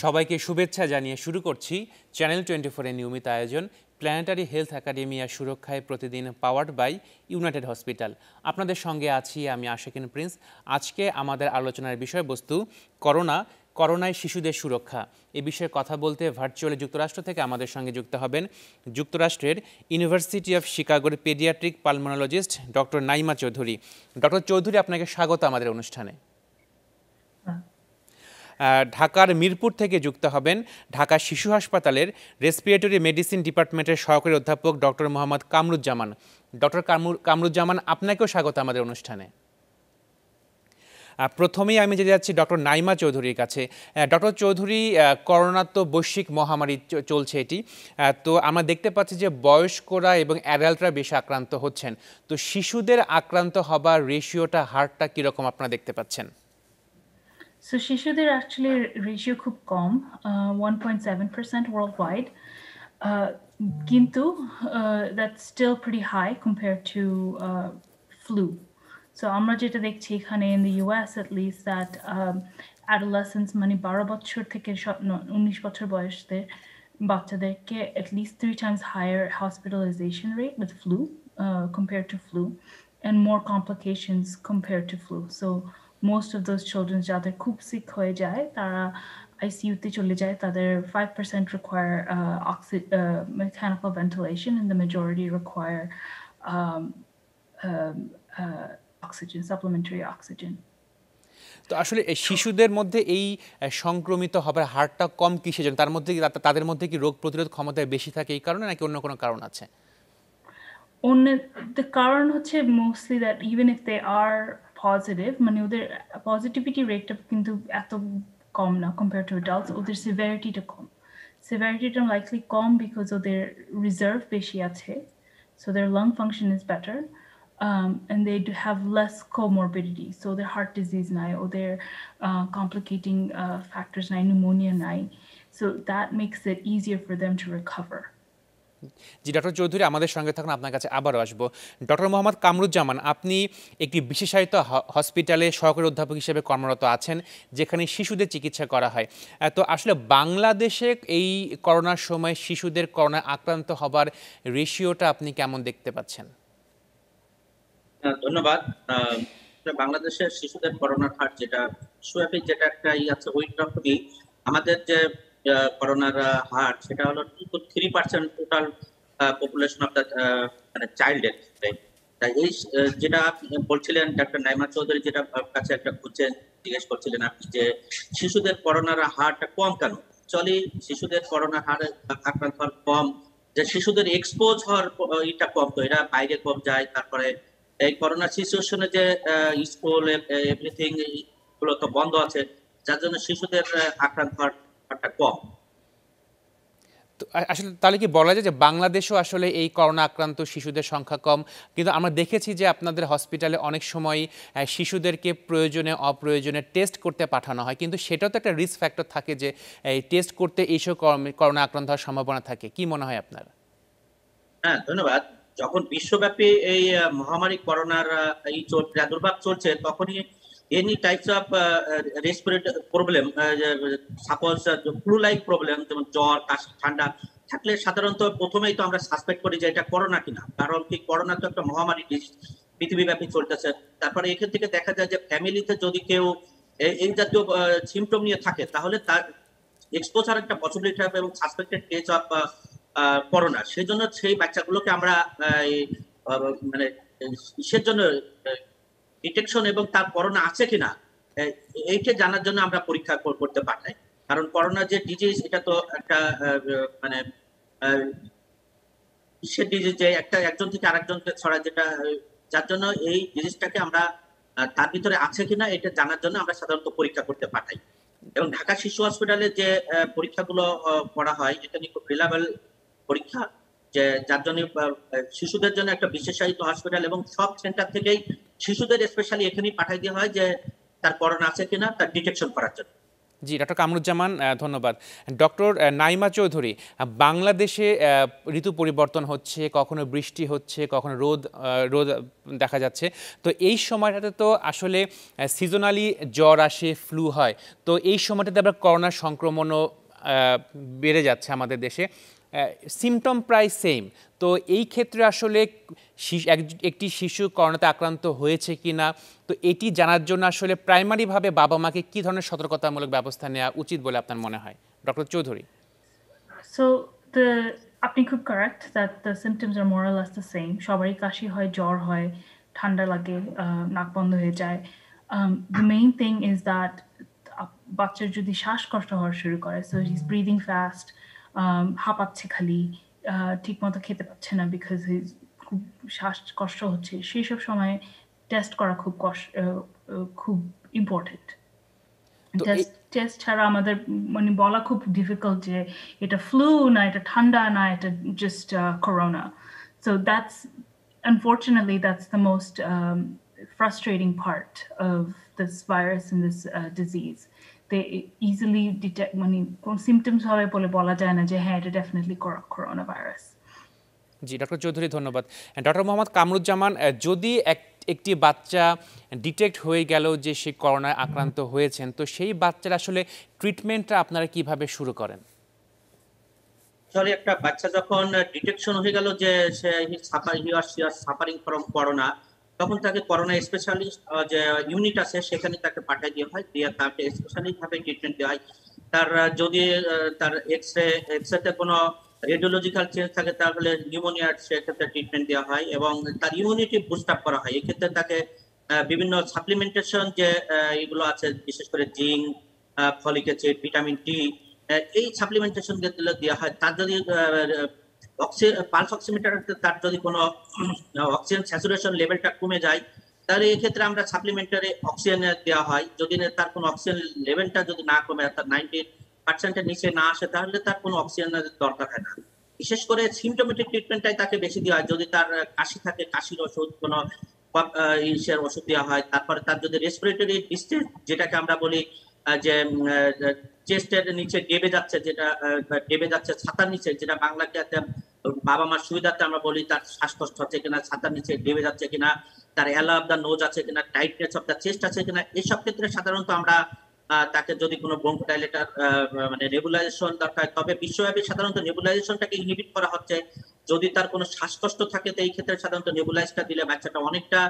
সবাইকে শুভেচ্ছা জানিয়ে শুরু করছি চ্যানেল 24 এর নিয়মিত আয়োজন প্ল্যানেটারি হেলথ একাডেমি আর সুরক্ষায় প্রতিদিন পাওয়ার্ড বাই ইউনাইটেড হসপিটাল। আপনাদের সঙ্গে আছি আমি আশিকিন প্রিন্স। আজকে আমাদের আলোচনার বিষয়বস্তু করোনায় শিশুদের সুরক্ষা। এ বিষয়ে কথা বলতে ভার্চুয়ালি যুক্তরাষ্ট্র থেকে আমাদের সঙ্গে যুক্ত হবেন যুক্তরাষ্ট্রের ইউনিভার্সিটি অফ শিকাগোর pediatric pulmonologist doctor Naima Chowdhury. Doctor Chowdhury, আপনাকে স্বাগত আমাদের অনুষ্ঠানে। ঢাকার মিরপুর থেকে যুক্ত হবেন ঢাকা শিশু হাসপাতালের রেসপিরেটরি মেডিসিন ডিপার্টমেন্টের সহকারী অধ্যাপক ডক্টর মোহাম্মদ কামরুজ্জামান। ডক্টর কামরুজ্জামান, আপনাকেও স্বাগত আমাদের অনুষ্ঠানে। প্রথমেই আমি যেতে যাচ্ছি ডক্টর নাইমা চৌধুরীর কাছে। ডক্টর চৌধুরী, করোনা তো বৈশ্বিক মহামারী চলছে এটি, তো আমরা দেখতে পাচ্ছি যে বয়স্করা এবং অ্যাডাল্টরা বেশি আক্রান্ত হচ্ছেন, তো শিশুদের আক্রান্ত হবার রেশিওটা হারটা কীরকম আপনারা দেখতে পাচ্ছেন? So শিশুদের actually ratio খুব কম, 1.7% worldwide, কিন্তু that's still pretty high compared to flu. So আমরা যেটা দেখছি এখানে in the US at least that adolescents মানে 12 বছর থেকে 19 বছর বয়সদের বাচ্চাদেরকে at least 3 times higher hospitalization rate with flu compared to flu, and more complications compared to flu. So most of those children যাদের খুব sick হয়ে যায় তারা ICU তে চলে যায়, তাদের 5% require mechanical ventilation and the majority require oxygen, supplementary oxygen. তো আসলে শিশুদের মধ্যে এই সংক্রমিত হবার হারটা কম কিসের জন্য? তাদের মধ্যে কি রোগ প্রতিরোধ ক্ষমতা বেশি থাকে এই কারণে, নাকি অন্য কোনো কারণ আছে? The কারণ হচ্ছে mostly that even if they are positive, মানে ওদের positivity rate কিন্তু এত কম না compared to adults, ওদের severity টা কম। Severity টা likely কম because ওদের reserve বেশি আছে, so their lung function is better, and they do have less comorbidity, so their heart disease নাই, or their complicating factors নাই, pneumonia নাই, so that makes it easier for them to recover. G doctor Chowdhury, আমাদের সঙ্গে থাকুন, আপনার কাছে আবারও আসবো। ডক্টর মোহাম্মদ কামরুজ্জামান, আপনি একটি বিশেষায়িত হসপিটালে সহকারী অধ্যাপক হিসেবে কর্মরত আছেন, যেখানে শিশুদের চিকিৎসা করা হয়। তো আসলে বাংলাদেশে এই করোনার সময় শিশুদের করোনায় আক্রান্ত হবার রেশিওটা আপনি কেমন দেখতে পাচ্ছেন? ধন্যবাদ। বাংলাদেশের শিশুদের করোনার হার যেটা বিশ্বব্যাপী যেটা একটা আছে, ওই রকমই আমাদের যে করোনার হার সেটা হলো 3% টোটাল পপুলেশন অফ দ্য মানে চাইল্ডের। তাই এই যেটা বলছিলেন ডাক্তার নাইমা চৌধুরী, যেটা কাছে একটা জিজ্ঞেস করছিলেন আপনি, যে শিশুদের করোনার হারটা কম কেন? অ্যাকচুয়ালি শিশুদের করোনার হার আক্রান্ত হওয়ার কম, যে শিশুদের এক্সপোজ হওয়ার এটা কম, তো এরা বাইরে কম যায়। তারপরে এই করোনা সিচুয়েশনে যে স্কুল এভরিথিং গুলো তো বন্ধ আছে, যার জন্য শিশুদের আক্রান্ত হওয়াটা কম। আসলে তাহলে কি বলা যায় যে বাংলাদেশও আসলে এই করোনা আক্রান্ত শিশুদের সংখ্যা কম, কিন্তু আমরা দেখেছি যে আপনাদের হসপিটালে অনেক সময় শিশুদেরকে প্রয়োজনে অপ্রয়োজনে টেস্ট করতে পাঠানো হয়, কিন্তু সেটাও তো একটা রিস্ক ফ্যাক্টর থাকে যে এই টেস্ট করতে এইসব করোনা আক্রান্ত হওয়ার সম্ভাবনা থাকে। কি মনে হয় আপনার? হ্যাঁ, ধন্যবাদ। যখন বিশ্বব্যাপী এই মহামারী করোনার এই প্রাদুর্ভাব চলছে, তখনই any types of respiratory problem, suppose flu like problem, যেমন জ্বর, কাশি, ঠান্ডা থাকলে সাধারণত প্রথমেই তো আমরা সাসপেক্ট করি যে এটা করোনা কিনা, কারণ কি করোনা তো একটা মহামারী পৃথিবীব্যাপী চলতেছে। তারপরে এখান থেকে দেখা যায় যে ফ্যামিলিতে যদি কেউ এই জাতীয় সিমটম নিয়ে থাকে, তাহলে তার এক্সপোজার একটা পসিবিলিটি হবে এবং সাসপেক্টেড কেস অফ করোনা। সেই জন্য সেই বাচ্চাগুলোকে আমরা মানে কিসের জন্য ডিটেকশন এবং তার করোনা আছে কিনা এইটা জানার জন্য আমরা পরীক্ষা করতে পাঠাই। কারণ করোনা যে ডিজিজ, এটা তো একটা মানে বিশ্বের ডিজিজ, যে একটা একজন থেকে আরেকজনকে ছড়ায়, যেটা যার জন্য এই ডিজিজটাকে আমরা তার ভিতরে আছে কিনা এটা জানার জন্য আমরা সাধারণত পরীক্ষা করতে পাঠাই। এবং ঢাকা শিশু হসপিটালে যে পরীক্ষাগুলো করা হয়, এটা নিয়ে খুব রিলায়েবল পরীক্ষা, যে যার জন্য শিশুদের জন্য একটা বিশেষায়িত হসপিটাল, এবং সব সেন্টার থেকেই শিশুদের স্পেশালি এখানেই পাঠাই দেওয়া হয় যে তার করোনা আছে কিনা তার ডিটেকশন করার জন্য। জি ডক্টর কামরুজ্জামান ধন্যবাদ। ডক্টর নাইমা চৌধুরী, বাংলাদেশে ঋতু পরিবর্তন হচ্ছে, কখনো বৃষ্টি হচ্ছে, কখনো রোদ দেখা যাচ্ছে। তো এই সময়টাতে তো আসলে সিজনালি জ্বর আসে, ফ্লু হয়। তো এই সময়টাতে আবার করোনার সংক্রমণও বেড়ে যাচ্ছে আমাদের দেশে। সিমটম প্রায় সেম। তো এই ক্ষেত্রে আসলে একটি শিশু করোনাতে আক্রান্ত হয়েছে কিনা, তো এটি জানার জন্য আসলে প্রাইমারিভাবে বাবা মাকে কী ধরনের সতর্কতামূলক ব্যবস্থা নেওয়া উচিত বলে আপনার মনে হয়, ডক্টর চৌধুরী? So আপনি খুব correct that the symptoms are more or less the same. সবারই কাশি হয়, জ্বর হয়, ঠান্ডা লাগে, নাক বন্ধ হয়ে যায়। The main thing is that বাচ্চার যদি শ্বাসকষ্ট হওয়া শুরু করে, so he's breathing fast, হাঁপাচ্ছে খালি, ঠিকমতো খেতে পাচ্ছে না because he's খুব শ্বাসকষ্ট হচ্ছে, সেই সব সময় টেস্ট করা খুব ইম্পর্টেন্ট। তো টেস্ট ছাড়া আমাদের মানে বলা খুব ডিফিকাল্ট যে এটা ফ্লু না, এটা ঠান্ডা না, এটা just corona. So that's unfortunately that's the most frustrating part of this virus and this disease. They easily detect মানে কোন সিমটমস হবে বলে বলা যায় না যে হ্যাঁ এটা ডেফিনেটলি করোনা ভাইরাস। জি ডক্টর চৌধুরী ধন্যবাদ। ডক্টর মোহাম্মদ কামরুজ্জামান, যদি একটি বাচ্চা ডিটেক্ট হয়ে গেল যে সে করোনায় আক্রান্ত হয়েছেন, তো সেই বাচ্চার আসলে ট্রিটমেন্টটা আপনারা কিভাবে শুরু করেন? আসলে একটা বাচ্চা যখন ডিটেকশন হয়ে গেল যে সে সাফারিং ফ্রম করোনা, তখন তাকে করোনা স্পেশালিস্ট যে ইউনিট আছে সেখানে তাকে পাঠিয়ে দেওয়া হয়, দিয়ে তাকে স্পেশালি ভাবে ট্রিটমেন্ট দেওয়া হয়। তার যদি তার এক্সরেতে কোনো রেডিওলজিক্যাল চেঞ্জ থাকে তাহলে নিউমোনিয়ার সেক্ষেত্রে ট্রিটমেন্ট দেওয়া হয় এবং তার ইমিউনিটি বুস্ট আপ করা হয়। এক্ষেত্রে তাকে বিভিন্ন সাপ্লিমেন্টেশন যে এগুলো আছে, বিশেষ করে zinc, folic acid, vitamin D, এই সাপ্লিমেন্টেশন গুলো দেওয়া হয়। তার যদি পালস অক্সিমিটার তার যদি কোনো অক্সিজেন স্যাচুরেশন লেভেলটা কমে যায়, তাহলে এক্ষেত্রে আমরা সাপ্লিমেন্টারি অক্সিজেন দেওয়া হয়। যদি তার কোনো অক্সিজেন লেভেলটা যদি না কমে, তার 90% নিচে না আসে, তাহলে তার কোনো অক্সিজেনের দরকার হয় না। বিশেষ করে সিমটোমেটিক ট্রিটমেন্টটাই তাকে বেশি দেওয়া হয়। যদি তার কাশি থাকে, কাশির ওষুধ, কোনো ইসের ওষুধ দেওয়া হয়। তারপরে তার যদি রেসপিরেটরি ডিস্ট্রেস যেটাকে আমরা বলি যে চেস্টের নিচে ডেবে যাচ্ছে, যেটা ডেবে যাচ্ছে ছাতার নিচে, যেটা বাংলাকে বাবা মার সুবিধার্থে আমরা বলি তার শ্বাসকষ্ট হচ্ছে কিনা, ছাতার নিচে ডেবে যাচ্ছে কিনা, তার এলা অফ দ্য নোজ আছে কিনা, টাইটনেস অফ দ্য চেস্ট আছে কিনা, এইসব ক্ষেত্রে সাধারণত আমরা তাকে যদি কোনো ব্রঙ্কোডাইলেটর মানে নেবুলাইজেশন দরকার, তবে বিশ্বব্যাপী সাধারণত নেবুলাইজেশনটাকে ইনহিবিট করা হচ্ছে। যদি তার কোনো শ্বাসকষ্ট থাকে, তো এই ক্ষেত্রে সাধারণত নেবুলাইজটা দিলে বাচ্চাটা অনেকটা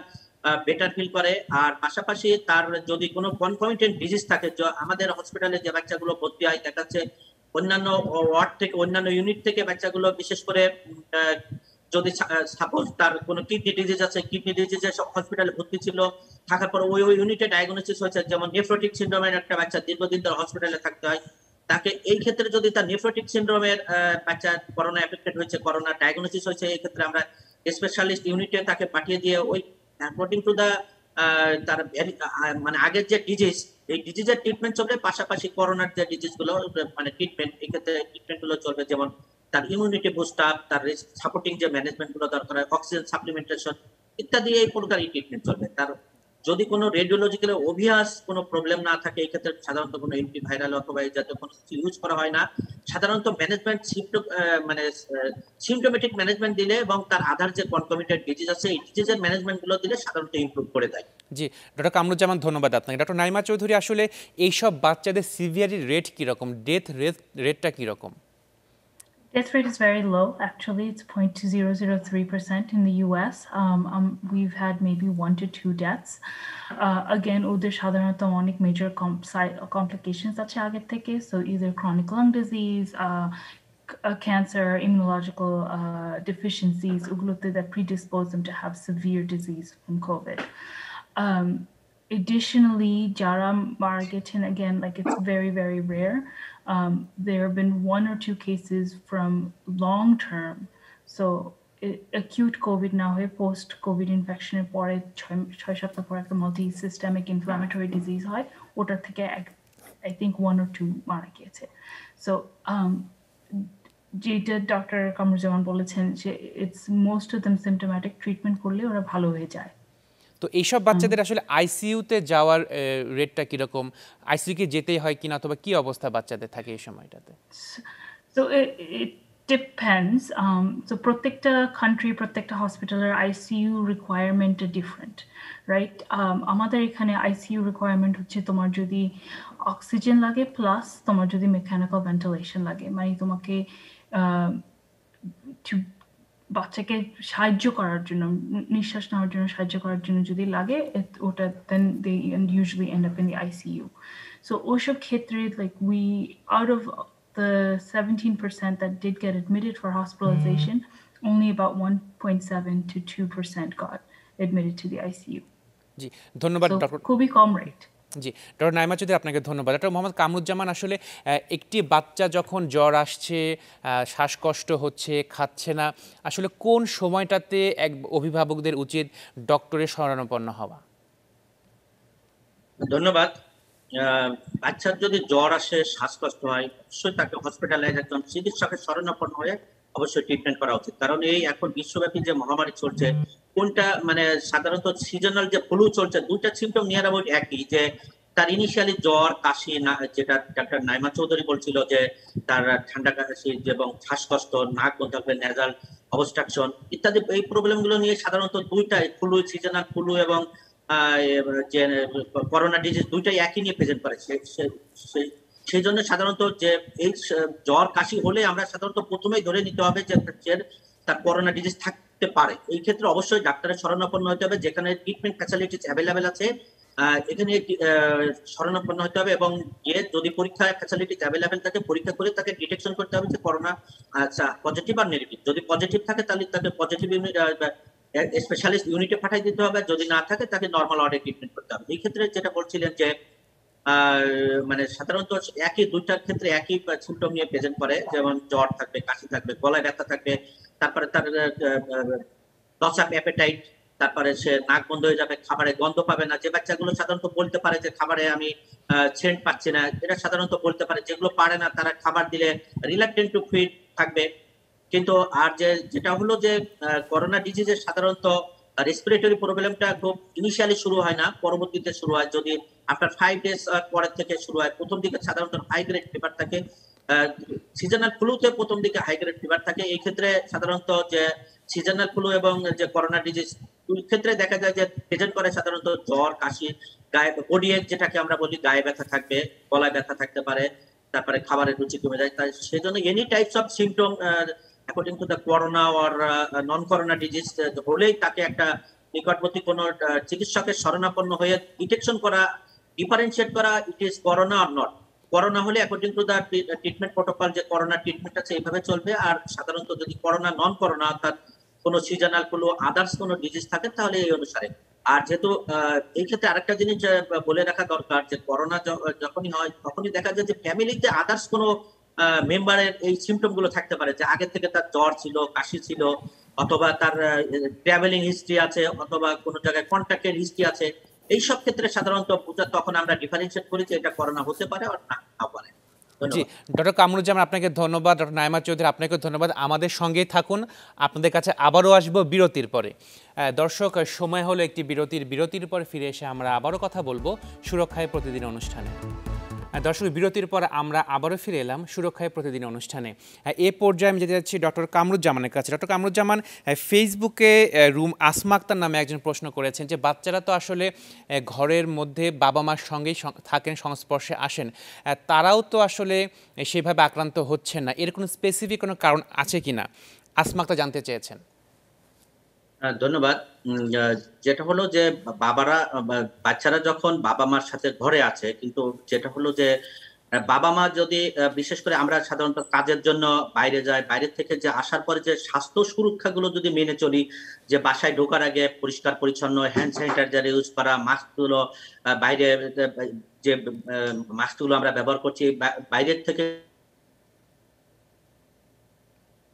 বেটার ফিল করে। আর পাশাপাশি তার যদি কোনো কনকমিটেন্ট ডিজিজ থাকে, আমাদের হসপিটালে যে বাচ্চাগুলো ভর্তি হয় দেখা যাচ্ছে অন্যান্য ওয়ার্ড থেকে, অন্যান্য ইউনিট থেকে বাচ্চাগুলো, বিশেষ করে যদি সাপোজ তার কোনো কিডনি ডিজিজ আছে, কিডনি ডিজিজে হসপিটালে ভর্তি ছিল, থাকার পর ওই ইউনিটে ডায়াগনোসিস হয়েছে, যেমন নেফ্রোটিক সিন্ড্রোমের একটা বাচ্চা দীর্ঘদিন ধরে হসপিটালে থাকতে হয়, তাকে এই ক্ষেত্রে যদি তার নেফ্রোটিক সিন্ড্রোমের বাচ্চা করোনা এফেক্টেড হয়েছে, করোনা ডায়াগনোসিস হয়েছে, এই ক্ষেত্রে আমরা স্পেশালিস্ট ইউনিটে তাকে পাঠিয়ে দিয়ে ওই অ্যাকর্ডিং টু দা তার মানে আগের যে ডিজিজ, এই ডিজিজের ট্রিটমেন্ট চলবে, পাশাপাশি করোনার যে ডিজিজ গুলো মানে ট্রিটমেন্ট, এই ক্ষেত্রে ট্রিটমেন্ট গুলো চলবে, যেমন তার ইমিউনিটি বুস্ট আপ, তার সাপোর্টিং যে ম্যানেজমেন্ট গুলো দরকার হয়, অক্সিজেন সাপ্লিমেন্টেশন ইত্যাদি, এই প্রকারই ট্রিটমেন্ট চলবে। তার যদি কোনো রেডিওলজিক্যাল অভিয়াস কোনো প্রবলেম না থাকে, এই ক্ষেত্রে সাধারণত কোনো অ্যান্টিভাইরাল অথবা এই জাতীয় কোনো কিছু ইউজ করা হয় না। সাধারণত ম্যানেজমেন্ট মানে সিমটোমেটিক ম্যানেজমেন্ট দিলে এবং তার আধার যে কনকমিটেড ডিজিজ আছে, এই ডিজিজের ম্যানেজমেন্ট গুলো দিলে সাধারণত ইমপ্রুভ করে দেয়। জি ডক্টর কামরুজ্জামান ধন্যবাদ আপনাকে। ডক্টর নাইমা চৌধুরী, আসলে এইসব বাচ্চাদের সিভিয়ারিটি রেট কীরকম, ডেথ রেটটা কীরকম? Death rate is very low. Actually, it's 0.0003% in the US. We've had maybe 1 to 2 deaths. Again, ওদের সাধারণত অনেক major complications আছে আগের থেকে, so either chronic lung disease, cancer, immunological deficiencies, ওগুলোতে that predispose them to have severe disease from COVID. Additionally, Jara Margatin, again, like it's very, very rare. There have been 1 or 2 cases from long term. So acute COVID now, post-COVID infection, multi-systemic inflammatory disease, I think 1 or 2 mara giyece. So যেটা doctor Kamruzzaman বলেছেন যে it's most of them symptomatic, treatment করলে ওরা ভালো হয়ে যায়। তো এইসব বাচ্চাদের আসলে আইসিইউতে যাওয়ার রেটটা কীরকম, আইসিইউ কি যেতেই হয় কিনা, অথবা কী অবস্থা বাচ্চাদের থাকে এই সময়টাতে? So it depends. So প্রত্যেকটা country, প্রত্যেকটা hospitaler ICU requirement different, right? আমাদের এখানে ICU requirement হচ্ছে তোমার যদি অক্সিজেন লাগে প্লাস তোমার যদি মেকানিক্যাল ভেন্টিলেশন লাগে, মানে তোমাকে বাচ্চাকে সাহায্য করার জন্য, নিঃশ্বাস নেওয়ার জন্য সাহায্য করার জন্য যদি লাগে ওটা, then they usually end up in the ICU. So ওইসব ক্ষেত্রে like we out of the 17% that did get admitted for hospitalization, only about 1.7 to 2% got admitted to the ICU. জি, ধন্যবাদ So ডক্টর। খুবই কম রেট। জি, doctor Naima Chowdhury, আপনাকে ধন্যবাদ। Doctor Mohammad Kamruzzaman, আসলে একটি বাচ্চা যখন জ্বর আসছে, শ্বাসকষ্ট হচ্ছে, খাচ্ছে না, আসলে কোন সময়টাতে এক অভিভাবকদের উচিত ডক্টরের শরণাপন্ন হওয়া? ধন্যবাদ। বাচ্চার যদি জ্বর আসে, শ্বাসকষ্ট হয়, অবশ্যই তাকে হসপিটালাইজ একজন চিকিৎসকের শরণাপন্ন হয়ে অবশ্যই ট্রিটমেন্ট করা উচিত। কারণ এই এখন বিশ্বব্যাপী যে মহামারী চলছে, কোনটা মানে সাধারণত সিজনাল যে ফ্লু চলছে, দুইটা সিমটম নিয়ে অ্যাবাউট একই, যে তার ইনিশিয়ালি জ্বর, কাশি, না যেটা ডাক্তার নাইমা চৌধুরী বলছিল যে তার ঠান্ডা কাশি এবং শ্বাসকষ্ট, নাক বন্ধ হবে, নেজাল অবস্ট্রাকশন ইত্যাদি, এই প্রবলেমগুলো নিয়ে সাধারণত দুইটাই ফ্লু, সিজনাল ফ্লু এবং যে করোনা ডিজিজ, দুইটাই একই নিয়ে প্রেজেন্ট করে। সেই জন্য সাধারণত যে এই জ্বর কাশি হলে আমরা সাধারণত প্রথমেই ধরে নিতে হবে যে তার করোনা ডিজিজ থাকতে পারে। এই ক্ষেত্রে অবশ্যই ডাক্তারের শরণাপন্ন হতে হবে, যেখানে ট্রিটমেন্ট ফ্যাসিলিটিস অ্যাভেলেবেল আছে এখানে শরণাপন্ন হতে হবে, এবং যে যদি পরীক্ষা ফ্যাসিলিটিস অ্যাভেলেবেল থাকে পরীক্ষা করে তাকে ডিটেকশন করতে হবে যে করোনা আচ্ছা পজিটিভ আর নেগেটিভ। যদি পজিটিভ থাকে তাহলে তাকে পজিটিভ স্পেশালিস্ট ইউনিটে পাঠিয়ে দিতে হবে, যদি না থাকে তাকে নর্মাল ওয়ার্ডে ট্রিটমেন্ট করতে হবে। এই ক্ষেত্রে যেটা বলছিলেন যে মানে সাধারণত একই দুইটার ক্ষেত্রে একই সিমটম নিয়ে প্রেজেন্ট করে, যেমন জ্বর থাকবে, কাশি থাকবে, গলায় ব্যথা থাকবে, তারপরে তার লস অফ অ্যাপেটাইট, তারপরে সে নাক বন্ধ হয়ে যাবে, খাবারে গন্ধ পাবে না। যে বাচ্চাগুলো সাধারণত বলতে পারে যে খাবারে আমি সেন্ট পাচ্ছি না, এটা সাধারণত বলতে পারে। যেগুলো পারে না তারা খাবার দিলে রিলাক্টেন্ট টু ফিড থাকবে। কিন্তু আর যেটা হলো যে করোনা ডিজিজের সাধারণত রেসপিরেটরি প্রবলেমটা খুব ইনিশিয়ালি শুরু হয় না, পরবর্তীতে শুরু হয়। যদি আফটার 5 ডেজ পরের থেকে শুরু হয়। প্রথম দিকে সাধারণত হাই গ্রেড ফিভার থাকে, সিজনাল ফ্লুতে প্রথম দিকে হাই গ্রেড ফিভার থাকে। এই ক্ষেত্রে সাধারণত যে সিজনাল ফ্লু এবং যে করোনা ডিজিজ, দুই ক্ষেত্রে দেখা যায় যে প্রেজেন্ট করে সাধারণত জ্বর, কাশি, গায়ে বডি এক যেটাকে আমরা বলি, গায়ে ব্যথা থাকবে, গলায় ব্যথা থাকতে পারে, তারপরে খাবারের রুচি কমে যায়। তাই সেজন্য any types of symptom according to the corona or non corona disease হলেই তাকে একটা নিকটবর্তী কোনো চিকিৎসকের শরণাপন্ন হয়ে ডিটেকশন করা, ডিফারেন্সিয়েট করা, it is corona or not. Corona হলে according to the treatment protocol, যে করোনা ট্রিটমেন্ট আছে এইভাবে চলবে। আর সাধারণত যদি করোনা নন করোনা অর্থাৎ কোনো সিজনাল কোনো আদার্স কোনো ডিজিজ থাকে তাহলে এই অনুসারে। আর যেহেতু এই ক্ষেত্রে আরেকটা জিনিস বলে রাখা দরকার, যে করোনা যখনই হয় তখনই দেখা যায় যে ফ্যামিলিতে আদার্স কোনো মেম্বারের এই সিমটম গুলো থাকতে পারে, যে আগে থেকে তার জ্বর ছিল, কাশি ছিল, অথবা তার ট্রাভেলিং হিস্ট্রি আছে, অথবা কোনো জায়গায় কন্ট্যাক্টের হিস্ট্রি আছে। এইসব ক্ষেত্রে সাধারণত তখন আমরা ডিফারেন্সিয়েট করি যে এটা করোনা হতে পারে আর না পারে। জি, ডক্টর কামরুজ্জামান, আপনাকে ধন্যবাদ। ডক্টর নাইমা চৌধুরী, আপনাকে ধন্যবাদ। আমাদের সঙ্গেই থাকুন, আপনাদের কাছে আবারও আসবো বিরতির পরে। দর্শক, সময় হলো একটি বিরতির পর ফিরে এসে আমরা আবারও কথা বলবো সুরক্ষায় প্রতিদিন অনুষ্ঠানে। দর্শক, বিরতির পর আমরা আবারও ফিরে এলাম সুরক্ষায় প্রতিদিন অনুষ্ঠানে। এ পর্যায়ে আমি যেতে যাচ্ছি ডক্টর কামরুজ্জামানের কাছে। ডক্টর কামরুজ্জামান, ফেসবুকে রুম আসমা আক্তার নামে একজন প্রশ্ন করেছেন যে বাচ্চারা তো আসলে ঘরের মধ্যে বাবা মার সঙ্গেই থাকেন, সংস্পর্শে আসেন, তারাও তো আসলে সেভাবে আক্রান্ত হচ্ছেন না, এর কোনো স্পেসিফিক কোনো কারণ আছে কিনা আসমা আক্তার জানতে চেয়েছেন। ধন্যবাদ। যেটা হলো যে বাচ্চারা যখন বাবা মার সাথে ঘরে আছে, কিন্তু যেটা হলো যে বাবা মা যদি বিশেষ করে আমরা সাধারণত কাজের জন্য বাইরে যাই, বাইরে থেকে যে আসার পরে যে স্বাস্থ্য সুরক্ষাগুলো যদি মেনে চলি, যে বাসায় ঢোকার আগে পরিষ্কার পরিচ্ছন্ন হ্যান্ড স্যানিটাইজার ইউজ করা, মাস্কগুলো বাইরে যে মাস্কগুলো আমরা ব্যবহার করছি বাইরের থেকে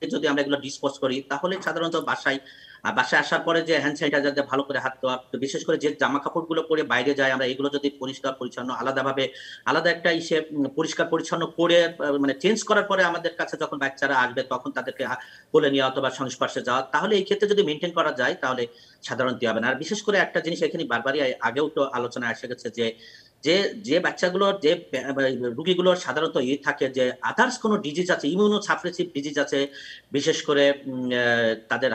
যদি আমরা এগুলো ডিসপোজ করি, তাহলে সাধারণত বাসায় আর বাসায় আসার পরে যে হ্যান্ড স্যানিটাইজার দিয়ে ভালো করে হাত ধোয়া, তো বিশেষ করে যে জামা কাপড়গুলো পরে বাইরে যায় আমরা, এগুলো যদি পরিষ্কার পরিচ্ছন্ন আলাদাভাবে আলাদা একটা পরিষ্কার পরিচ্ছন্ন করে মানে চেঞ্জ করার পরে আমাদের কাছে যখন বাচ্চারা আসবে তখন তাদেরকে কোলে নেওয়া অথবা সংস্পর্শে যাওয়া, তাহলে এই ক্ষেত্রে যদি মেনটেন করা যায় তাহলে সাধারণত হবে না। আর বিশেষ করে একটা জিনিস এখানে বারবারই আগেও তো আলোচনায় এসে গেছে যে যে যে বাচ্চাগুলোর যে রোগীগুলোর সাধারণত থাকে যে আদার্স কোনো ডিজিজ আছে, ইমিউনো সাপ্রেসিভ ডিজিজ আছে, বিশেষ করে তাদের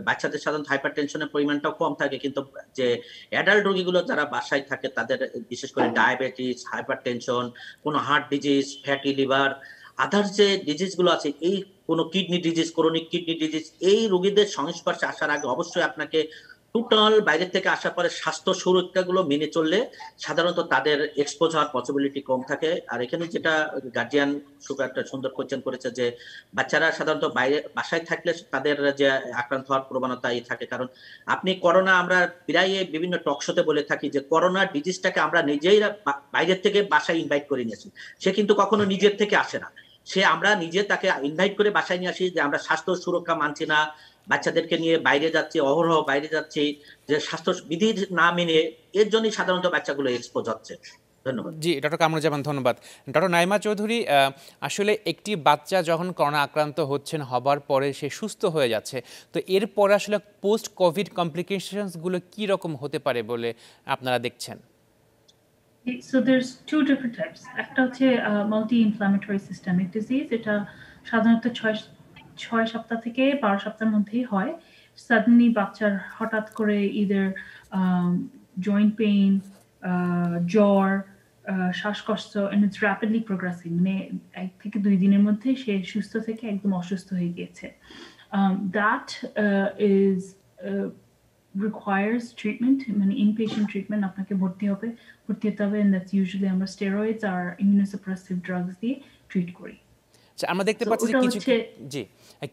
বাচ্চাদের সাধারণত হাইপার টেনশনের পরিমাণটাও কম থাকে, কিন্তু যে অ্যাডাল্ট রোগীগুলো যারা বাসায় থাকে তাদের বিশেষ করে ডায়াবেটিস, হাইপার টেনশন, কোনো heart disease, fatty liver, others যে ডিজিজ গুলো আছে, এই কোনো kidney disease, chronic kidney disease, এই রোগীদের সংস্পর্শে আসার আগে অবশ্যই আপনাকে টোটাল বাইরে থেকে আসার পরে স্বাস্থ্য সুরক্ষাগুলো মেনে চললে সাধারণত তাদের এক্সপোজ হওয়ার পসিবিলিটি কম থাকে। আর এখানে যেটা গার্জিয়ান একটা সুন্দর কোয়েশ্চেন করেছে যে বাচ্চারা সাধারণত বাইরে বাসায় থাকলে তাদের যে আক্রান্ত হওয়ার প্রবণতাই থাকে, কারণ আপনি করোনা, আমরা প্রায় বিভিন্ন টকশোতে বলে থাকি যে করোনা ডিজিজটাকে আমরা নিজেই বাইরের থেকে বাসায় ইনভাইট করে নিয়েছি, সে কিন্তু কখনো নিজের থেকে আসে না, সে আমরা নিজে তাকে ইনভাইট করে বাসায় নিয়ে আসি যে আমরা স্বাস্থ্য সুরক্ষা মানছি না, বাচ্চাদেরকে নিয়ে বাইরে যাচ্ছি, অহরহ বাইরে যাচ্ছি, যে স্বাস্থ্য বিধি না মেনে, এর জন্যই সাধারণত বাচ্চাগুলো এক্সপোজ হচ্ছে। ধন্যবাদ। জি, ডক্টর কামরুজ্জামান ধন্যবাদ। ডক্টর নাইমা চৌধুরী, আসলে একটি বাচ্চা যখন করোনা আক্রান্ত হচ্ছেন, হবার পরে সে সুস্থ হয়ে যাচ্ছে, তো এরপরে আসলে পোস্ট কোভিড কমপ্লিকেশনসগুলো কী রকম হতে পারে বলে আপনারা দেখছেন? So there's two different types. একটা হচ্ছে multi-inflammatory systemic disease, এটা সাধারণত 6 সপ্তাহ থেকে 12 সপ্তাহের মধ্যেই হয়। সাডেনলি বাচ্চার হঠাৎ করে either joint pain, জ্বর, শ্বাসকষ্ট, and it's rapidly progressing, মানে 1 থেকে 2 দিনের মধ্যে সে সুস্থ থেকে একদম অসুস্থ হয়ে গিয়েছে। That is requires treatment, মানে inpatient treatment, আপনাকে ভর্তি হতে হবে, and that's usually আমরা steroids আর immunosuppressive drugs দিয়ে ট্রিট করি। আমরা দেখতে পাচ্ছি যে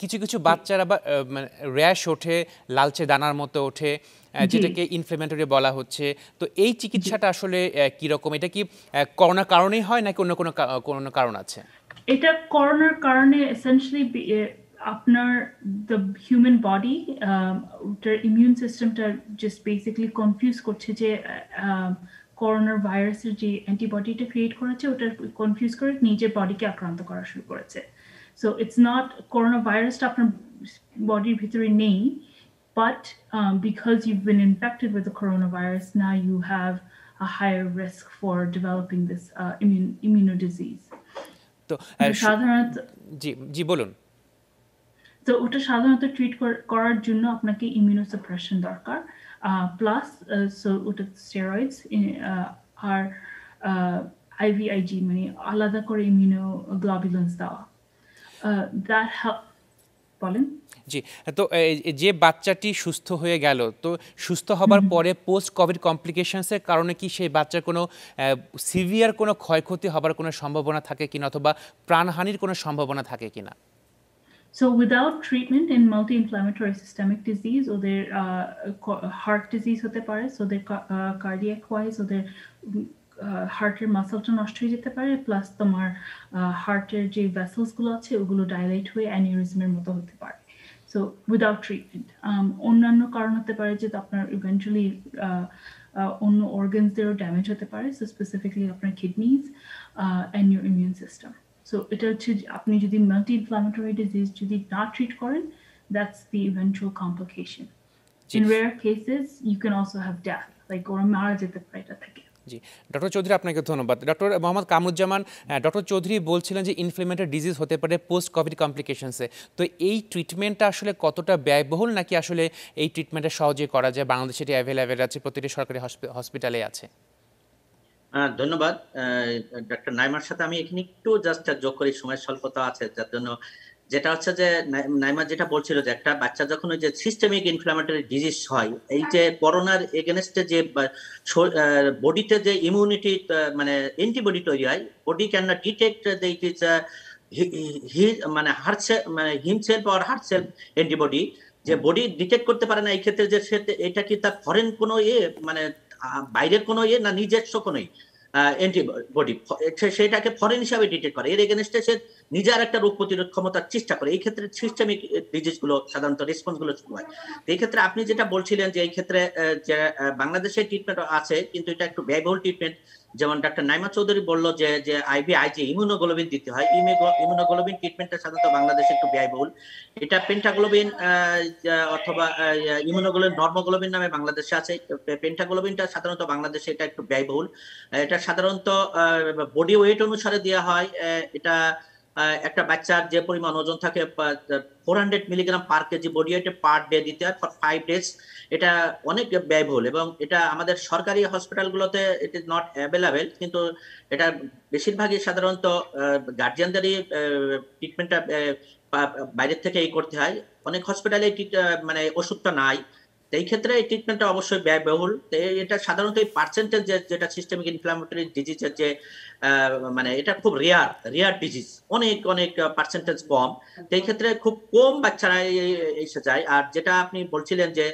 কিছু কিছু বাচ্চারা মানে র্যাশ ওঠে, লালচে দানার মতো ওঠে, যেটাকে ইনফ্লেমেটরি বলা হচ্ছে। তো এই চিকিৎসাটা আসলে কিরকম? এটা কি করোনার কারণেই হয় নাকি অন্য কোনো কারণ আছে? এটা করোনার কারণে এসেনশিয়ালি আপনার দ্য হিউম্যান বডি, ওটার ইমিউন সিস্টেমটা জাস্ট বেসিক্যালি কনফিউজ করছে যে করোনার ভাইরাসের যে অ্যান্টিবডিটা ক্রিয়েট করেছে ওটা কনফিউজ করে নিজের বডিকে আক্রান্ত করা শুরু করেছে। সো ইটস নট করোনা ভাইরাসটা আপনার বডির ভিতরে নেই, but because you've been infected with the coronavirus, now you have a higher risk for developing this immunodisease. তো সাধারণত জি বলুন। তো ওটা সাধারণত ট্রিট করার জন্য আপনাকে ইমিউনোসাপ্রেশন দরকার, প্লাস সো ওটা স্টেরয়েডস আর IVIG, মানে আলাদা করে ইমিউনোগ্লোবুলিনস দেওয়া। That help. বলেন। জি, তো যে বাচ্চাটি সুস্থ হয়ে গেল, তো সুস্থ হবার পরে পোস্ট কোভিড কমপ্লিকেশনসের কারণে কি সেই বাচ্চার কোনো সিভিয়ার কোনো ক্ষয়ক্ষতি হবার কোনো সম্ভাবনা থাকে কিনা, অথবা প্রাণহানির কোনো সম্ভাবনা থাকে কিনা? So without treatment in multi-inflammatory systemic disease, ওদের heart disease হতে পারে, so their cardiac wise ওদের হার্টের মাসলটা নষ্ট হয়ে যেতে পারে, প্লাস তোমার হার্টের যে ভেসেলস গুলো আছে ওগুলো ডাইলেট হয়ে অ্যানিউরিজমের মতো হতে পারে। সো উইদাউট ট্রিটমেন্ট অন্যান্য কারণ হতে পারে যে আপনার ইভেন্চুয়ালি অন্য অর্গানসদেরও ড্যামেজ হতে পারে, সো স্পেসিফিকলি আপনার kidneys and your immune system. So এটা হচ্ছে আপনি যদি মাল্টি ইনফ্লামেটরি ডিজিজ যদি না ট্রিট করেন, that's the eventual complication. In rare cases you can also have death, like ওরা মারা যেতে পারে এটা থেকে। জি, ডক্টর চৌধুরী আপনাকে ধন্যবাদ। ডক্টর মোহাম্মদ কামরুজ্জামান, ডক্টর চৌধুরী বলছিলেন যে ইনফ্লেমেটরি ডিজিজ হতে পারে পোস্ট কোভিড কমপ্লিকেশনসে, তো এই ট্রিটমেন্টটা আসলে কতটা ব্যয়বহুল, নাকি আসলে এই ট্রিটমেন্টটা সহজে করা যায়, বাংলাদেশে এটি অ্যাভেলেবেল আছে, প্রতিটি সরকারি হসপিটালে আছে? ধন্যবাদ ডক্টর নাইমার সাথে আমি এখানে একটু জাস্ট যোগ করি, সময় স্বল্পতা আছে যার জন্য। যেটা হচ্ছে যে নাইমা যেটা বলছিল যে একটা বাচ্চা যখন ওই যে সিস্টেমিক ইনফ্লামেটরি ডিজিজ হয়, এই যে করোনার এগেনস্টে যে বডিতে যে ইমিউনিটি মানে অ্যান্টিবডি তৈরি হয়, body can not detect it is মানে হার্ট সেল, মানে হিম সেল বা হার্ট সেল অ্যান্টিবডি, যে বডি ডিটেক্ট করতে পারে না এই ক্ষেত্রে যে এটা কি তার ফরেন কোনো মানে বাইরের কোনো না নিজস্ব কোনো অ্যান্টিবডি, সেটাকে ফরেন হিসাবে ডিটেক্ট করে, এর এগেনস্টে সে নিজের একটা রোগ প্রতিরোধ ক্ষমতার চেষ্টা করে। এই ক্ষেত্রে সিস্টেমিক ডিজিজ গুলো সাধারণত রেসপন্স গুলো শুরু হয়। এই ক্ষেত্রে আপনি যেটা বলছিলেন যে এই ক্ষেত্রে যে বাংলাদেশে ট্রিটমেন্ট আছে, কিন্তু এটা একটু ব্যয়বহুল ট্রিটমেন্ট। যেমন ডাক্তার নাইমা চৌধুরী বললো যে আইভিআইজি ইমিউনোগ্লোবিন দিতে হয়, ইমিউনোগ্লোবিন ট্রিটমেন্টটা সাধারণত বাংলাদেশে একটু ব্যয়বহুল। এটা পেন্টাগ্লোবিন অথবা ইমিউনোগ্লোবিন, নর্মোগ্লোবিন নামে বাংলাদেশে আছে। পেন্টাগ্লোবিনটা সাধারণত বাংলাদেশে এটা একটু ব্যয়বহুল। এটা সাধারণত বডি ওয়েট অনুসারে দেওয়া হয়। এটা একটা বাচ্চার যে পরিমাণ ওজন থাকে 400 মিলিগ্রাম পার কেজি বডি ওয়েটে পার ডে দিতে হয় ফর 5 ডেজ। এটা অনেক ব্যয়বহুল এবং এটা আমাদের সরকারি হসপিটালগুলোতে ইট ইজ নট অ্যাভেলেবেল, কিন্তু এটা বেশিরভাগই সাধারণত গার্জিয়ানদেরই ট্রিটমেন্টটা বাইরের থেকে করতে হয়। অনেক হসপিটালে মানে ওষুধটা নাই, এই ক্ষেত্রে এই ট্রিটমেন্টটা অবশ্যই ব্যয়বহুল। এটা সাধারণত এই পার্সেন্টেজ যেটা সিস্টেমিক ইনফ্লামেটরি ডিজিজের যে মানে এটা খুব রেয়ার ডিজিজ, অনেক অনেক পার্সেন্টেজ কম। এই ক্ষেত্রে খুব কম বাচ্চারা এসে যায়। আর যেটা আপনি বলছিলেন যে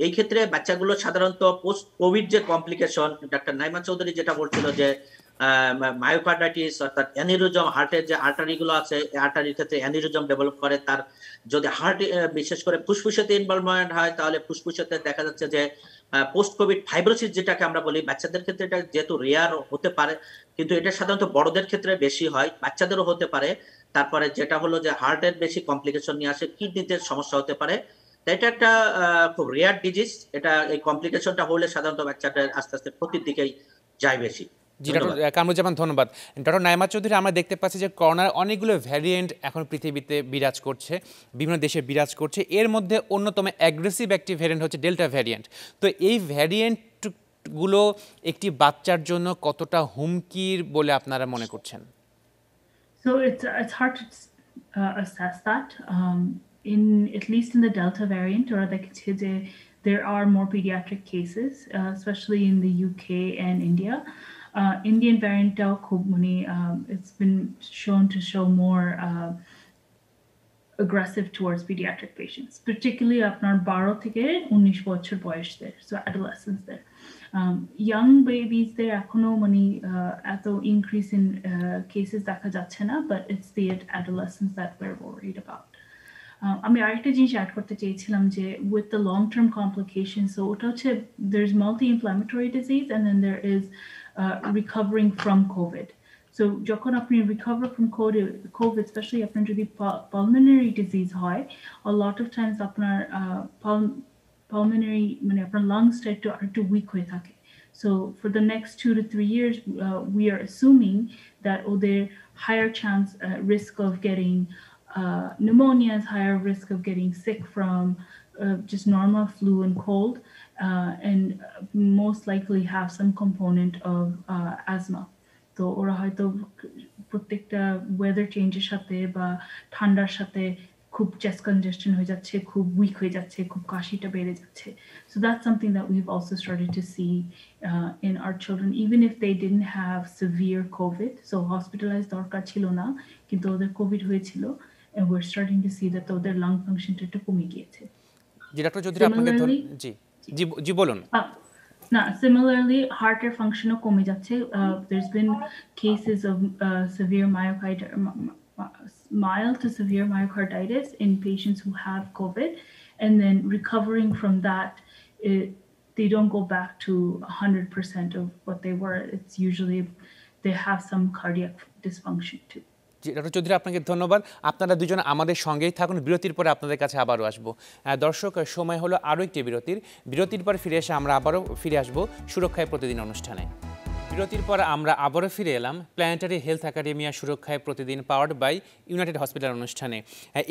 এই ক্ষেত্রে বাচ্চাগুলো সাধারণত পোস্ট কোভিড যে কমপ্লিকেশন, ডাক্তার নাইমা চৌধুরী যেটা বলছিল যে মায়োকার্ডাইটিস অর্থাৎ অ্যানিউরিজম, হার্টের যে আর্টারি গুলো আছে, আর্টারির ক্ষেত্রে অ্যানিউরিজম ডেভেলপ করে। তার যদি হার্ট বিশেষ করে ফুসফুসেতে ইনভলভমেন্ট হয়, তাহলে ফুসফুসেতে দেখা যাচ্ছে যে পোস্ট কোভিড ফাইব্রোসিস যেটাকে আমরা বলি, বাচ্চাদের ক্ষেত্রে এটা যেহেতু রেয়ার হতে পারে, কিন্তু এটা সাধারণত বড়দের ক্ষেত্রে বেশি হয়, বাচ্চাদেরও হতে পারে। তারপরে যেটা হলো যে হার্টের বেশি কমপ্লিকেশন নিয়ে আসে, কিডনিতে সমস্যা হতে পারে। এটা একটা খুব রেয়ার ডিজিজ। এটা এই কমপ্লিকেশনটা হলে সাধারণত বাচ্চাদের আস্তে আস্তে ক্ষতির দিকেই যায় বেশি। জি ডক্টর কামরুজ্জামান, ধন্যবাদ। ডক্টর নাইমা চৌধুরী, আমরা দেখতে পাচ্ছি যে করোনার অনেকগুলো ভ্যারিয়েন্ট এখন পৃথিবীতে বিরাজ করছে, বিভিন্ন দেশে বিরাজ করছে। এর মধ্যে অন্যতম অ্যাগ্রেসিভ একটি ভ্যারিয়েন্ট হচ্ছে ডেল্টা ভ্যারিয়েন্ট। তো এই ভ্যারিয়েন্টগুলো একটি বাচ্চার জন্য কতটা হুমকির বলে আপনারা মনে করছেন? So it's hard to assess that. In at least in the Delta variant, or like there are more pediatric cases, especially in the UK and India. Indian variant it's been shown to show more aggressive towards pediatric patients, particularly আপনার 12 থেকে 19 বছর বয়সদের, so adolescents there. Young babies there এখনো এত increase in cases দেখা যাচ্ছে না, but it's the adolescents that we're worried about. আমি আরেকটা জিনিস অ্যাড করতে চেয়েছিলাম যে with the long term complications, so ওটা হচ্ছে there's multi-inflammatory disease and then there is recovering from COVID. So যখন আপনি recover from COVID, especially আপনার যদি pulmonary disease হয়, a lot of times আপনার pulmonary আপনার lungs-টা একটু weak হয়ে থাকে. So for the next 2 to 3 years, we are assuming that ওদের higher chance risk of getting pneumonia, is higher risk of getting sick from just normal flu and cold, and most likely have some component of asthma. তো ওরা হয়তো প্রত্যেকটা weather চেঞ্জের সাথে বা ঠান্ডার সাথে খুব চেস্ট কনজেশন হয়ে যাচ্ছে, খুব উইক হয়ে যাচ্ছে, খুব কাশিটা বেড়ে যাচ্ছে। So that's something that we've also started to see in our children, even if they didn't have severe COVID, so hospitalized দরকার ছিল না, কিন্তু ওদের কোভিড হয়েছিল, and we're starting to see that ওদের lung functionটা একটু কমে গিয়েছে। জি ডক্টর চৌধুরী, আপনাকে জি জি জি বলুন। না, similarly heart functionও কমে যাচ্ছে. There's been cases of severe mild to severe myocarditis in patients who have COVID, and then recovering from that, they don't go back to 100% of what they were. It's usually they have some cardiac dysfunction too. G doctor Chowdhury, আপনাকে ধন্যবাদ। আপনারা দুজন আমাদের সঙ্গেই থাকুন, বিরতির পরে আপনাদের কাছে আবারও আসবো। দর্শক, সময় হলো আরও একটি বিরতির পর ফিরে এসে আমরা আবারও ফিরে আসবো সুরক্ষায় প্রতিদিন অনুষ্ঠানে। বিরতির পর আমরা আবারও ফিরে এলাম প্ল্যানেটারি হেলথ একাডেমিয়া সুরক্ষায় প্রতিদিন পাওয়ার্ড বাই ইউনাইটেড হসপিটাল অনুষ্ঠানে।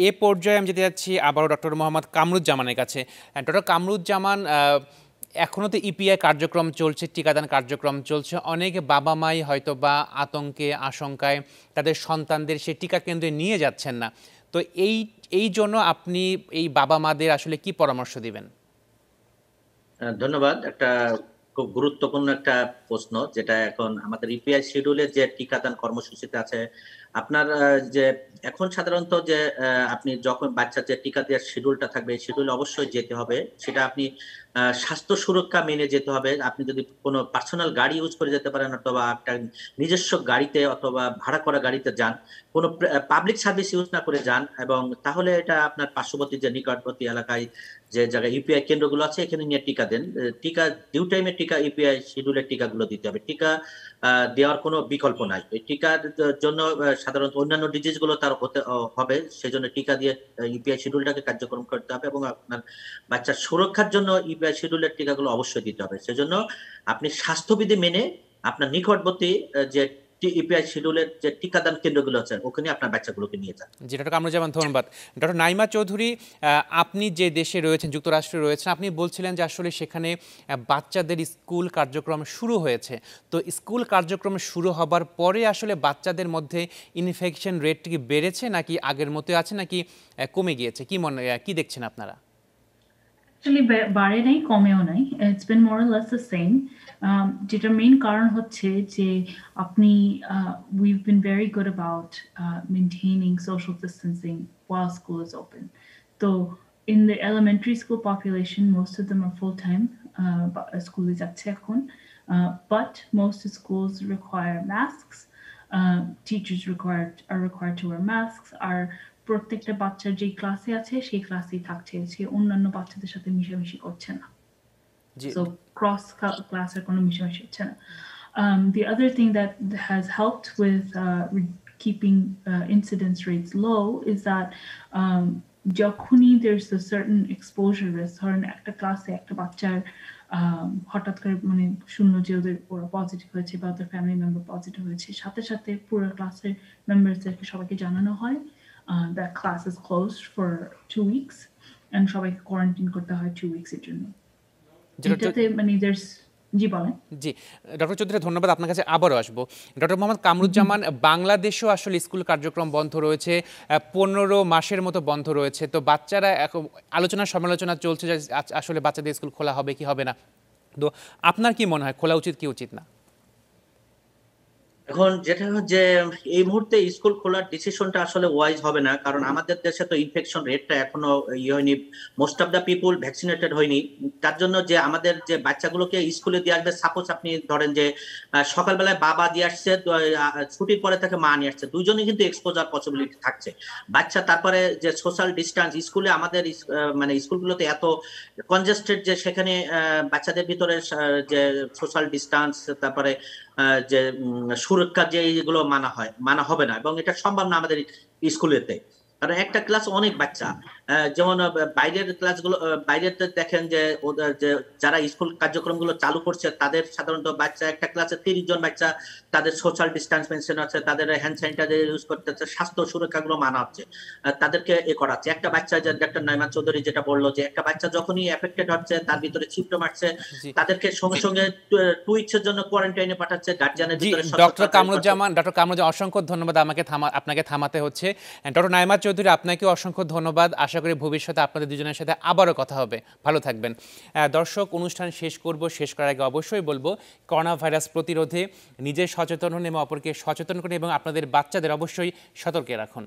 এ পর্যায়ে আমি যেতে যাচ্ছি আবারও ডক্টর মোহাম্মদ কামরুজ্জামানের কাছে। ডক্টর কামরুজ্জামান, এখনও তো ইপিআই কার্যক্রম চলছে, টিকাদান কার্যক্রম চলছে। অনেক বাবা মাই হয়তো বা আতঙ্কে আশঙ্কায় তাদের সন্তানদের সেই টিকা কেন্দ্রে নিয়ে যাচ্ছেন না। তো এই জন্য আপনি এই বাবা মাদের আসলে কি পরামর্শ দিবেন? ধন্যবাদ। একটা খুব গুরুত্বপূর্ণ একটা প্রশ্ন, যেটা এখন আমাদের ইপিআই শিডিউলে যে টিকাদান কর্মসূচিতে আছে। আপনার যে এখন সাধারণত যে আপনি যখন বাচ্চা যে টিকা দেওয়ার শিডিউলটা থাকবে, এই শিডিউলে অবশ্যই যেতে হবে। সেটা আপনি স্বাস্থ্য সুরক্ষা মেনে যেতে হবে। আপনি যদি কোনো পার্সোনাল গাড়ি ইউজ করে যেতে পারেন অথবা একটা নিজস্ব গাড়িতে অথবা ভাড়া করা গাড়িতে যান, কোনো পাবলিক সার্ভিস ইউজ না করে যান, এবং তাহলে এটা আপনার পার্শ্ববর্তী যে নিকটবর্তী এলাকায় যে জায়গায় ইউপিআই কেন্দ্রগুলো আছে এখানে নিয়ে টিকা দেন। টিকা ডিউ টাইমে টিকা ইউপিআই শিডিউলের টিকাগুলো দিতে হবে। টিকা দেওয়ার কোনো বিকল্প নাই। এই টিকার জন্য সাধারণত অন্যান্য ডিজিজ গুলো তার হতে হবে, সেজন্য টিকা দিয়ে ইউপিআই শিডিউলটাকে কার্যক্রম করতে হবে, এবং আপনার বাচ্চার সুরক্ষার জন্য ইউপিআই শিডিউলের টিকাগুলো অবশ্যই দিতে হবে। সেজন্য আপনি স্বাস্থ্যবিধি মেনে আপনার নিকটবর্তী যে ইউপিআই শিডিউলের যে টিকাদান কেন্দ্রগুলো আছে ওখানে আপনার বাচ্চাগুলোকে নিয়ে যান। জি ডক্টর কামরুজ্জামান, ধন্যবাদ। ডক্টর নাইমা চৌধুরী, আপনি যে দেশে রয়েছেন, যুক্তরাষ্ট্রে রয়েছেন, আপনি বলছিলেন যে আসলে সেখানে বাচ্চাদের স্কুল কার্যক্রম শুরু হয়েছে। তো স্কুল কার্যক্রম শুরু হবার পরে আসলে বাচ্চাদের মধ্যে ইনফেকশন রেট কি বেড়েছে নাকি আগের মতো আছে নাকি কমে গিয়েছে? কি দেখছেন আপনারা? অ্যাকচুয়ালি বাড়ে নাই, কমেও নাই, it's been more or less the same. যেটার মেইন কারণ হচ্ছে যে আপনি we've been very good about maintaining social distancing while school is open. So in the elementary school population, most of them are full-time স্কুলে যাচ্ছে এখন, but most schools require masks. Teachers are required to wear masks. আর প্রত্যেকটা বাচ্চার যে ক্লাসে আছে সেই ক্লাসেই থাকছে, সে অন্যান্য বাচ্চাদের সাথে মিশামিশি করছে না। So cross ক্লাসের কোনো মিশামিশি হচ্ছে না। The other thing that has helped with keeping incidence rates low is that যখনই there's a certain exposure risk, ধরেন একটা ক্লাসে একটা বাচ্চার হঠাৎ করে মানে শূন্য যে ওরা পজিটিভ হয়েছে বা ওদের ফ্যামিলি মেম্বার পজিটিভ হয়েছে, সাথে সাথে পুরো ক্লাসের মেম্বারদেরকে সবাইকে জানানো হয় that class is closed for 2 weeks and সবাইকে কোয়ারেন্টাইন করতে হয় 2 weeks এর জন্য। যেটাতে মানে জি বলেন। জি ডক্টর চৌধুরী, ধন্যবাদ। আপনার কাছে আবারও আসবো। ডক্টর মোহাম্মদ কামরুজ্জামান, বাংলাদেশেও আসলে স্কুল কার্যক্রম বন্ধ রয়েছে, 15 মাসের মতো বন্ধ রয়েছে। তো বাচ্চারা এখন আলোচনা সমালোচনা চলছে যে আসলে বাচ্চাদের স্কুল খোলা হবে কি হবে না। তো আপনার কি মনে হয় খোলা উচিত কি উচিত না? এখন যেটা হচ্ছে এই মুহূর্তে স্কুল খোলার ডিসিশনটা আসলে ওয়াইজ হবে না, কারণ আমাদের দেশে তো ইনফেকশন রেটটা এখনো হয়নি, most of the people vaccinated হয়নি। তার জন্য যে আমাদের যে বাচ্চাগুলোকে স্কুলে দিয়ে আসবে, সাপোজ আপনি ধরেন যে সকালবেলায় বাবা দিয়ে আসছে, ছুটির পরে থেকে মা নিয়ে আসছে, দুইজনই কিন্তু এক্সপোজার পসিবিলিটি থাকছে বাচ্চা। তারপরে যে সোশ্যাল ডিস্টেন্স স্কুলে আমাদের মানে স্কুলগুলোতে এত কনজেস্টেড যে সেখানে বাচ্চাদের ভিতরে যে সোশ্যাল ডিস্টেন্স, তারপরে যে সুরক্ষা যে এইগুলো মানা হবে না, এবং এটা সম্ভব না আমাদের স্কুলেতে, কারণ একটা ক্লাস অনেক বাচ্চা। যেমন বাইরের ক্লাসগুলো বাইরের দেখেন যে যারা স্কুল কার্যক্রমগুলো চালু করছে তাদের সাধারণত বাচ্চা একটা ক্লাসে 30 জন বাচ্চা, তাদের সোশ্যাল ডিস্টেন্স মেনটেন আছে, তাদের হ্যান্ড স্যানিটাইজার ইউজ করতেছে, স্বাস্থ্য সুরক্ষাগুলো মানা হচ্ছে, তাদেরকে করাচ্ছে। একটা বাচ্চা যে ডক্টর নাইমা চৌধুরী যেটা বললো যে একটা বাচ্চা যখনই এফেক্টেড হচ্ছে, তার ভিতরে সিম্পটম আসছে, তাদেরকে সঙ্গে সঙ্গে 2 উইকসের জন্য কোয়ারেন্টাইনে পাঠাচ্ছে গার্জিয়ানের ভিতরে। ডক্টর কামরুজ্জামান, অসংখ্য ধন্যবাদ। আপনাকে থামাতে হচ্ছে। ডক্টর নাইমা চৌধুরী, আপনাকে অসংখ্য ধন্যবাদ। আশা করি ভবিষ্যতে আপনাদের দুজনের সাথে আবারও কথা হবে। ভালো থাকবেন। দর্শক, অনুষ্ঠান শেষ করার আগে অবশ্যই বলবো, করোনা ভাইরাস প্রতিরোধে নিজে সচেতন হন এবং অপরকে সচেতন করুন এবং আপনাদের বাচ্চাদের অবশ্যই সতর্কে রাখুন।